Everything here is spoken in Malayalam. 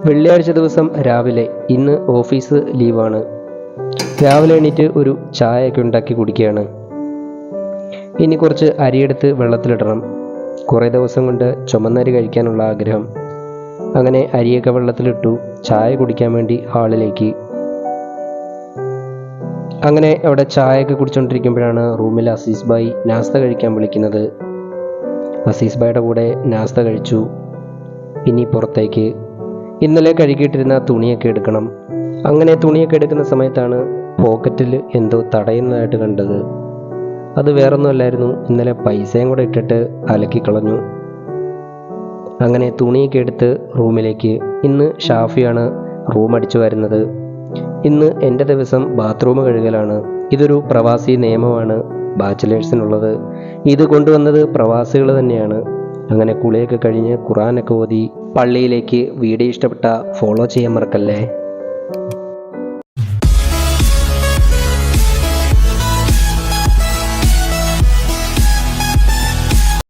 വെള്ളിയാഴ്ച ദിവസം രാവിലെ. ഇന്ന് ഓഫീസ് ലീവാണ്. രാവിലെ എണീറ്റ് ഒരു ചായയൊക്കെ ഉണ്ടാക്കി കുടിക്കുകയാണ്. ഇനി കുറച്ച് അരിയെടുത്ത് വെള്ളത്തിലിടണം. കുറേ ദിവസം കൊണ്ട് ചുമന്നരി കഴിക്കാനുള്ള ആഗ്രഹം. അങ്ങനെ അരിയൊക്കെ വെള്ളത്തിലിട്ടു. ചായ കുടിക്കാൻ വേണ്ടി ഹാളിലേക്ക്. അങ്ങനെ അവിടെ ചായയൊക്കെ കുടിച്ചുകൊണ്ടിരിക്കുമ്പോഴാണ് റൂമിൽ അസീസ് ഭായ് നാസ്ത കഴിക്കാൻ വിളിക്കുന്നത്. അസീസ് ഭായിയുടെ കൂടെ നാസ്ത കഴിച്ചു. ഇനി പുറത്തേക്ക്. ഇന്നലെ കഴുകിയിട്ടിരുന്ന തുണിയൊക്കെ എടുക്കണം. അങ്ങനെ തുണിയൊക്കെ എടുക്കുന്ന സമയത്താണ് പോക്കറ്റിൽ എന്തോ തടയുന്നതായിട്ട് കണ്ടത്. അത് വേറൊന്നുമല്ലായിരുന്നു, ഇന്നലെ പൈസയും കൂടെ ഇട്ടിട്ട് അലക്കി കളഞ്ഞു. അങ്ങനെ തുണിയൊക്കെ എടുത്ത് റൂമിലേക്ക്. ഇന്ന് ഷാഫിയാണ് റൂം അടിച്ചു വരുന്നത്. ഇന്ന് എൻ്റെ ദിവസം ബാത്റൂം കഴുകലാണ്. ഇതൊരു പ്രവാസി നിയമമാണ് ബാച്ചിലേഴ്സിനുള്ളത്. ഇത് കൊണ്ടുവന്നത് പ്രവാസികൾ തന്നെയാണ്. അങ്ങനെ കുളിയൊക്കെ കഴിഞ്ഞ് ഖുർആനൊക്കെ ഓതി പള്ളിയിലേക്ക്. വീഡിയോ ഇഷ്ടപ്പെട്ട ഫോളോ ചെയ്യാൻ മറക്കല്ലേ.